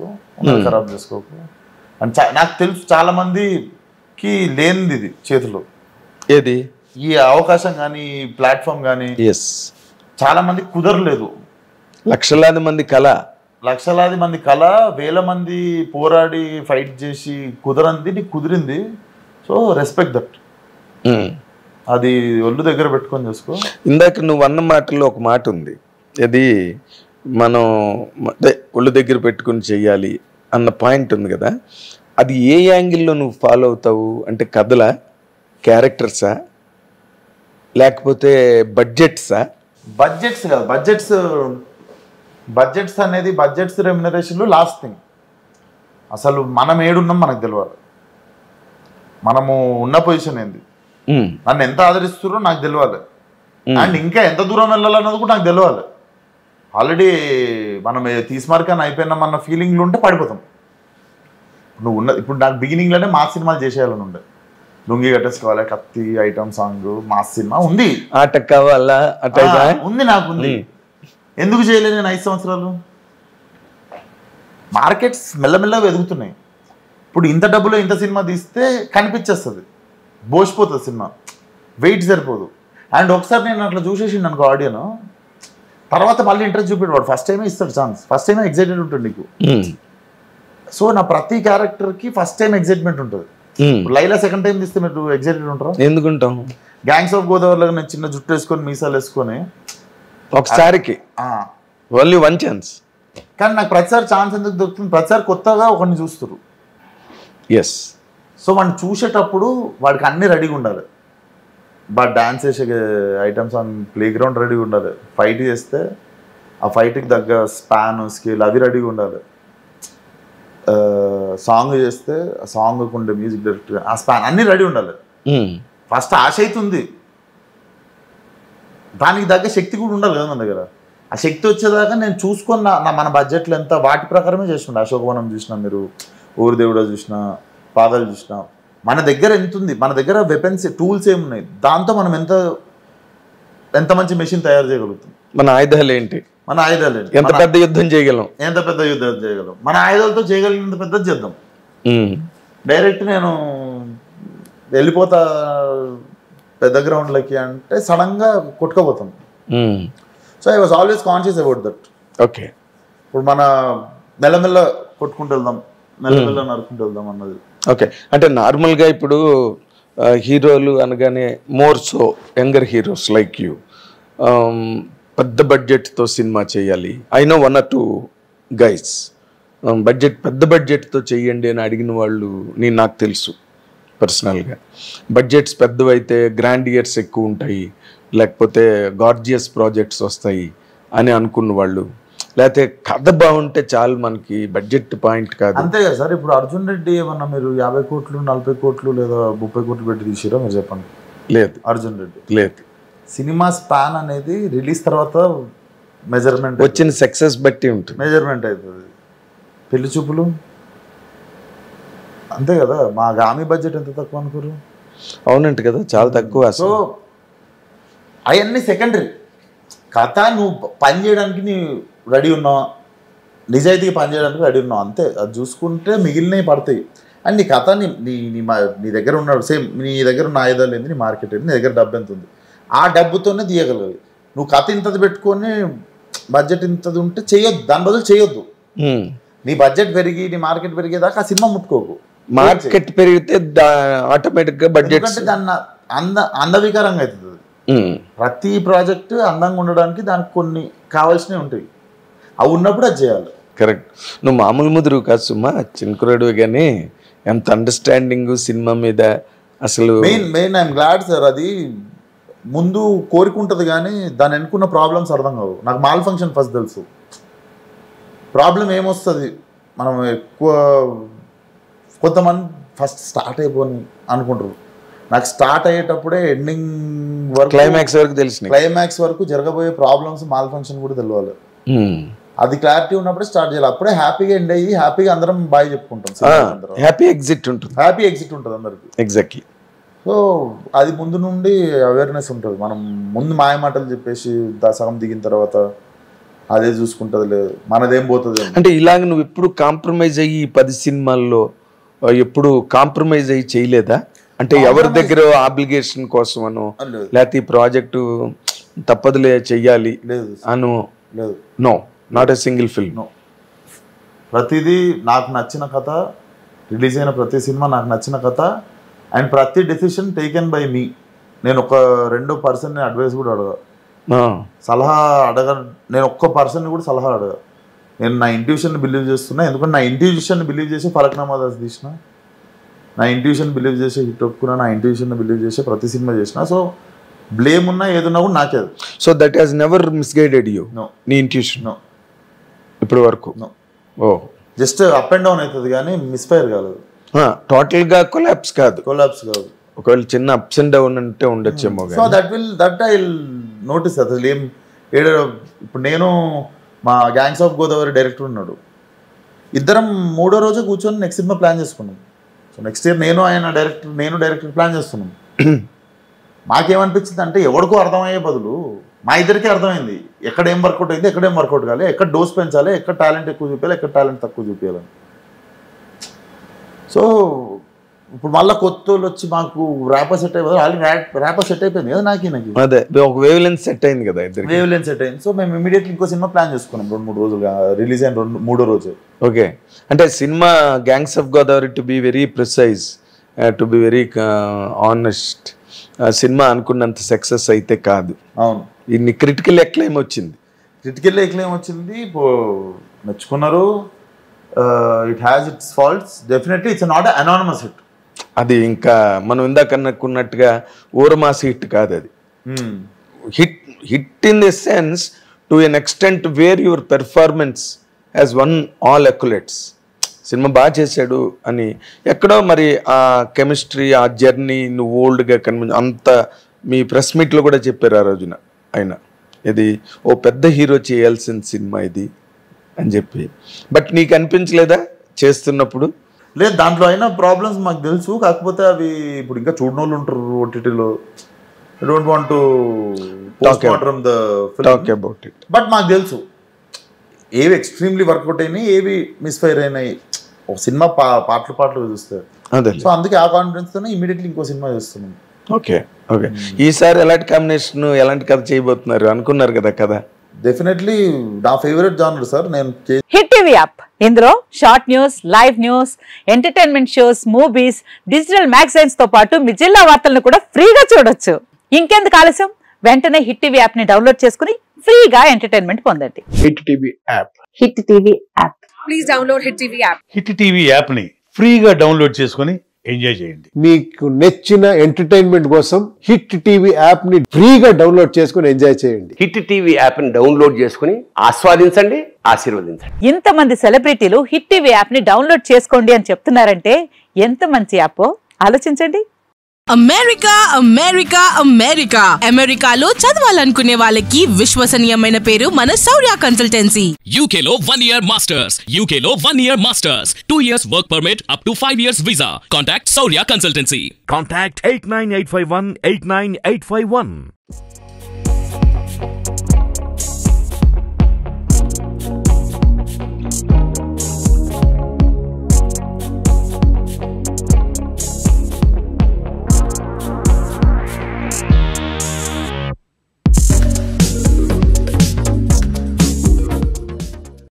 ఖరాబ్ చేసుకోకు అని నాకు తెలుసు. చాలా మందికి లేనిది ఇది చేతిలో, ఏది ఈ అవకాశం కానీ ప్లాట్ఫామ్ కానీ చాలా మందికి కుదరలేదు. లక్షలాది మంది కళ, లక్షలాది మంది కళ, వేల మంది పోరాడి ఫైట్ చేసి కుదరంది, నీకు కుదిరింది. So respect that. అది ఒళ్ళు దగ్గర పెట్టుకొని చేసుకో. ఇందాక నువ్వు అన్న మాటల్లో ఒక మాట ఉంది, అది మనం ఒళ్ళు దగ్గర పెట్టుకుని చెయ్యాలి అన్న పాయింట్ ఉంది కదా, అది ఏ యాంగిల్లో నువ్వు ఫాలో అవుతావు? అంటే కథలా, క్యారెక్టర్సా, లేకపోతే బడ్జెట్సా? బడ్జెట్స్ కాదు, బడ్జెట్స్ అనేది బడ్జెట్స్ రెమ్యునరేషన్లు లాస్ట్ థింగ్. అసలు మనం ఏడున్నాం మనకు తెలియాలి, మనము ఉన్న పొజిషన్ ఏంది, నన్ను ఎంత ఆదరిస్తున్నారో నాకు తెలియాలి, అండ్ ఇంకా ఎంత దూరం వెళ్ళాలన్నది కూడా నాకు తెలియాలి. ఆల్రెడీ మనం తీసుమార్కని అయిపోయినామన్న ఫీలింగ్లు ఉంటే పడిపోతాం. నువ్వు ఇప్పుడు నాకు బిగినింగ్లోనే మాస్ సినిమాలు చేసేయాలని ఉండే, లుంగి కట్టేసుకోవాలి, కత్తి ఐటమ్ సాంగ్, మాస్ సినిమా ఉంది, ఆట కావాలా ఉంది, నాకుంది. ఎందుకు చేయలేదు నేను 5 సంవత్సరాలు? మార్కెట్స్ మెల్లమెల్లగా ఎదుగుతున్నాయి. ఇప్పుడు ఇంత డబ్బులో ఇంత సినిమా తీస్తే కనిపించేస్తుంది, బోసిపోతుంది సినిమా, వెయిట్ సరిపోదు. అండ్ ఒకసారి నేను అట్లా చూసేసిండు అనుకో ఆడియన్, తర్వాత మళ్ళీ ఇంట్రెస్ట్ చూపెట్టాడు. ఫస్ట్ టైమే ఇస్తాడు ఛాన్స్, ఫస్ట్ టైమే ఎగ్జైటెడ్ ఉంటుంది నీకు. సో నా ప్రతి క్యారెక్టర్కి ఫస్ట్ టైం ఎగ్జైట్మెంట్ ఉంటుంది. లైలా సెకండ్ టైం తీస్తే మీరు ఎగ్జైటెడ్ ఉంటారా? ఎందుకుంటాం? గ్యాంగ్స్ ఆఫ్ గోదావరిలో నేను చిన్న జుట్టు వేసుకొని మీసాలు వేసుకొని ఒకసారికి ఓన్లీ 1 ఛాన్స్, కానీ నాకు ప్రతిసారి ఛాన్స్ ఎందుకు దొరుకుతుంది? ప్రతిసారి కొత్తగా ఒకరిని చూస్తారు. ఎస్. సో వాడిని చూసేటప్పుడు వాడికి అన్నీ రెడీగా ఉండాలి. బట్ డాన్స్ చేసే ఐటమ్స్ ఆన్ ప్లే గ్రౌండ్ రెడీగా ఉండాలి. ఫైట్ చేస్తే ఆ ఫైట్కి తగ్గ స్పాన్, స్కేల్ అవి రెడీగా ఉండాలి. సాంగ్ చేస్తే ఆ సాంగ్కి ఉండే మ్యూజిక్ డైరెక్టర్, ఆ స్పాన్ అన్నీ రెడీ ఉండాలి. ఫస్ట్ ఆశ అవుతుంది, దానికి తగ్గ శక్తి కూడా ఉండాలి కదా మన దగ్గర. ఆ శక్తి వచ్చేదాకా నేను చూసుకొని మన బడ్జెట్లు ఎంత వాటి ప్రకారమే చేస్తుండే. అశోకవనం చూసినా, మీరు ఊరు దేవుడా చూసినా, పాదాలు చూసినా, మన దగ్గర ఎంత ఉంది, మన దగ్గర వెపన్స్ టూల్స్ ఏమున్నాయి, దాంతో మనం ఎంత మంచి మెషిన్ తయారు చేయగలుగుతాం. మన ఆయుధాలు ఏంటి, ఎంత పెద్ద యుద్ధం చేయగలం, మన ఆయుధాలతో చేయగలిగినంత పెద్దది చేద్దాం. డైరెక్ట్ నేను వెళ్ళిపోతా పెద్ద గ్రౌండ్లకి అంటే సడన్గా కొట్టుకోపోతాం. So I was always conscious about that. Okay, ఇప్పుడు మన మెల్లమెల్ల కొట్టుకుంటూ వెళ్దాం, మెల్లమెల్ల నరుకుంటూ వెళ్దాం అన్నది. ఓకే, అంటే నార్మల్గా ఇప్పుడు హీరోలు అనగానే more so younger heroes like you పెద్ద బడ్జెట్తో సినిమా చేయాలి. ఐ నో 1 or 2 గైస్ పెద్ద బడ్జెట్తో చెయ్యండి అని అడిగిన వాళ్ళు నాకు తెలుసు పర్సనల్గా. బడ్జెట్స్ పెద్దవైతే గ్రాండియర్స్ ఎక్కువ ఉంటాయి, లేకపోతే గార్జియస్ ప్రాజెక్ట్స్ వస్తాయి అని అనుకున్న వాళ్ళు, లేకపోతే కథ బాగుంటే చాలు మనకి బడ్జెట్ పాయింట్ కాదు. అంతే కదా సార్. ఇప్పుడు అర్జున్ రెడ్డి ఏమన్నా మీరు 50 కోట్లు 40 కోట్లు లేదా 30 కోట్లు పెట్టి తీసిరా మీరు చెప్పండి? లేదు. అర్జున్ రెడ్డి లేదు. సినిమా స్పాన్ అనేది రిలీజ్ తర్వాత మెజర్మెంట్, వచ్చిన సక్సెస్ బట్టి ఉంటుంది, మెజర్మెంట్ అవుతుంది. పెళ్లి చూపులు అంతే కదా. మా గామి బడ్జెట్ ఎంత తక్కువ అనుకోరు? అవునంట కదా, చాలా తక్కువ. సో అవన్నీ సెకండరీ. కథ నువ్వు పని చేయడానికి నీ రెడీ ఉన్నావా, నిజాయితీగా పని చేయడానికి రెడీ ఉన్నావు, అంతే. అది చూసుకుంటే మిగిలినవి పడతాయి. అండ్ నీ కథ నీ దగ్గర ఉన్నాడు, సేమ్ నీ దగ్గర ఉన్న ఆయుధాలు ఏంది, నీ మార్కెట్ ఏంది, నీ దగ్గర డబ్బు ఎంత ఉంది, ఆ డబ్బుతోనే తీయగలవు. నువ్వు కథ ఇంతది పెట్టుకొని బడ్జెట్ ఇంతది ఉంటే చేయొద్దు, దాని బదులు చేయొద్దు. నీ బడ్జెట్ పెరిగి నీ మార్కెట్ పెరిగేదాకా ఆ సినిమా ముట్టుకోకు. మార్కెట్ పెరిగితే ఆటోమేటిక్గా బడ్జెట్ దాన్ని అందవికారంగా అవుతుంది. ప్రతి ప్రాజెక్టు అందంగా ఉండడానికి దానికి కొన్ని కావాల్సినవి ఉంటాయి, అవి ఉన్నప్పుడు అది చేయాలి. కరెక్ట్. నువ్వు మామూలు ముదురు కాదు సుమా, చిన్నకురాడు, కానీ ఎంత అండర్స్టాండింగ్ సినిమా మీద అసలు. Main I'm glad sir. అది ముందు కోరిక ఉంటుంది కానీ దాన్ని ఎన్నుకున్న ప్రాబ్లమ్స్ అర్థం కావు. నాకు మాల్ ఫంక్షన్ ఫస్ట్ తెలుసు. ప్రాబ్లం ఏమొస్తుంది, మనం ఎక్కువ కొంతమంది ఫస్ట్ స్టార్ట్ అయిపోని అనుకుంటారు. నాకు స్టార్ట్ అయ్యేటప్పుడే ఎండింగ్ వరకు, క్లైమాక్స్ వరకు జరగబోయే ప్రాబ్లమ్స్ మాల్ ఫంక్షన్ కూడా తెలియాలి. అది క్లారిటీ ఉన్నప్పుడే స్టార్ట్ చేయాలి. అప్పుడే హ్యాపీగా ఎండ్ అయ్యి హ్యాపీగా అందరం బాయ్ చెప్పుకుంటాం. హ్యాపీ ఎగ్జిట్ ఉంటుంది అందరికి. ఎగ్జాక్ట్లీ. సో అది ముందు నుండి అవేర్నెస్ ఉంటుంది. మనం ముందు మాయ మాటలు చెప్పేసి సగం దిగిన తర్వాత అదే చూసుకుంటుంది లేదు, మనదేం పోతుంది. అంటే ఇలాగ నువ్వు ఎప్పుడు కాంప్రమైజ్ అయ్యి 10 సినిమాల్లో ఎప్పుడు కాంప్రమైజ్ అయ్యి చేయలేదా? అంటే ఎవరి దగ్గర ఆబ్లిగేషన్ కోసం అను, లేకపోతే ఈ ప్రాజెక్టు తప్పదులే చెయ్యాలి అను? లేదు, no, not a single film. No, ప్రతిదీ నాకు నచ్చిన కథ, రిలీజ్ అయిన ప్రతి సినిమా నాకు నచ్చిన కథ, అండ్ ప్రతి డెసిషన్ టేకెన్ బై మీ. నేను ఒక 2 పర్సన్ని అడ్వైస్ కూడా అడగా, సలహా అడగ, నేను ఒక్క పర్సన్ని కూడా సలహా అడగా. నేను నా ఇంట్యూషన్ని బిలీవ్ చేస్తున్నా, ఎందుకంటే నా ఇంట్యూషన్ని బిలీవ్ చేసి ఫలక్నామా దాస్ తీసిన, నా ఇంట్యూషన్ బిలీవ్ చేసి హిట్ ఒప్పుకున్నా, నా ఇంట్యూషన్ని బిలీవ్ చేసి ప్రతి సినిమా చేసిన. సో బ్లేమ్ ఉన్నా ఏదున్నా కూడా నాకే. So that has never misguided you? No. నీ ఇంట్యూషన్? నో, ఇప్పటి వరకు? No. Oh, just up and down అవుతుంది కానీ మిస్ఫైర్ కాలేదు. టోటల్గా కొలాప్స్ కాదు? కొలాప్స్ కాదు. ఒకవేళ చిన్న అప్స్ అండ్ డౌన్ అంటే ఉండొచ్చేమో. So that I will notice. అసలు ఏం ఇప్పుడు నేను మా గ్యాంగ్స్ ఆఫ్ గోదావరి డైరెక్టర్ ఉన్నాడు, ఇద్దరం 3వ రోజు కూర్చొని నెక్స్ట్ సినిమా ప్లాన్ చేసుకున్నాం. సో నెక్స్ట్ ఇయర్ నేను డైరెక్టర్ ప్లాన్ చేస్తున్నాం. మాకేమనిపించింది అంటే ఎవరికో అర్థమయ్యే బదులు మా ఇద్దరికీ అర్థమైంది ఎక్కడ ఏం వర్కౌట్ అయింది, ఎక్కడ ఏం వర్కౌట్ కావాలి, ఎక్కడ డోస్ పెంచాలి, ఎక్కడ టాలెంట్ ఎక్కువ చూపించాలి, ఎక్కడ టాలెంట్ తక్కువ చూపించాలని. సో ఇప్పుడు మళ్ళీ కొత్త వాళ్ళు వచ్చి మాకు ర్యాపర్ సెట్ అయిపోతుంది. ఆల్రెడీ ర్యాపర్ సెట్ అయిపోయింది కదా నాకు. అదే ఒక వేవ్ లెన్స్ సెట్ అయింది కదా, వేవ్ లెన్స్ సెట్ అయింది. సో మేము ఇమీడియట్లీ ఇంకో సినిమా ప్లాన్ చేసుకున్నాం 2-3 రోజులుగా, రిలీజ్ అయిన 3వ రోజు. ఓకే, అంటే cinema gangs of Godavari, to be very precise, to be very honest, cinema అనుకున్నంత సక్సెస్ అయితే కాదు. అవును, ఇన్ని క్రిటికల్ ఎక్లైమ్ వచ్చింది. మెచ్చుకున్నారు. It has its faults, definitely it's not anonymous hit. అది ఇంకా మనం ఇందాక అనుకున్నట్టుగా ఊరమాసి హిట్ కాదు అది. Hit in the sense to an extent where your performance has won all accolades. సినిమా బాగా చేశాడు అని ఎక్కడో మరి ఆ కెమిస్ట్రీ, ఆ జర్నీ నువ్వు ఓల్డ్గా అంత మీ ప్రెస్ మీట్లో కూడా చెప్పారు ఆ రోజున ఆయన, ఇది ఓ పెద్ద హీరో చేయాల్సిన సినిమా ఇది అని చెప్పి. బట్ నీకు అనిపించలేదా చేస్తున్నప్పుడు? లేదు, దాంట్లో అయినా ప్రాబ్లమ్స్ మాకు తెలుసు. కాకపోతే అవి ఇప్పుడు ఇంకా చూడని వాళ్ళు ఉంటారు ఓటీటీలో. I don't want to talk about it. But మాకు తెలుసు ఏవి ఎక్స్ట్రీమ్లీ వర్కౌట్ అయినాయి, ఏవి మిస్ఫైర్ అయినాయి. ఒక సినిమా పాటలు చూస్తారు. సో అందుకే ఆ కాన్ఫిడెన్స్ తోనే ఇమీడియట్లీ ఇంకో సినిమా చేస్తున్నాం. ఓకే, ఈసారి ఎలాంటి కాంబినేషన్, ఎలాంటి కథ చేయబోతున్నారు అనుకున్నారు కదా? కదా డెఫినెట్లీ నా ఫేవరెట్ జానర్ సార్. నేను హిట్ టీవీ యాప్, ఇందులో short news, live news, entertainment shows, movies, digital magazines తో పాటు మీ జిల్లా వార్తలను కూడా ఫ్రీగా చూడొచ్చు. ఇంకెందుకు ఆలస్యం, వెంటనే హిట్ టీవీ యాప్ ని డౌన్లోడ్ చేసుకుని ఫ్రీగా ఎంటర్టైన్మెంట్ పొందండి. Hit TV app. Hit TV app, please download hit TV app. Hit TV app ని ఫ్రీగా డౌన్లోడ్ చేసుకుని ఎంజాయ్ చేయండి. మీకు నచ్చిన ఎంటర్టైన్మెంట్ కోసం హిట్ టీవీ యాప్ ని ఫ్రీగా డౌన్లోడ్ చేసుకుని ఎంజాయ్ చేయండి. హిట్ టీవీ యాప్ ని డౌన్లోడ్ చేసుకుని ఆస్వాదించండి, ఆశీర్వదించండి. ఇంతమంది సెలబ్రిటీలు హిట్ టీవీ యాప్ ని డౌన్లోడ్ చేసుకోండి అని చెప్తున్నారంటే ఎంత మంచి యాప్ ఆలోచించండి. అమెరికా అమెరికా అమెరికా అమెరికాలో చదవాలనుకునే వాళ్ళకి విశ్వసనీయమైన పేరు మన శౌర్య కన్సల్టెన్సీ. UK లో 1 year masters, UK లో 1 year masters, 2 years work permit up to 5 years visa. Contact Saurya Consultancy. Contact 89851 89851.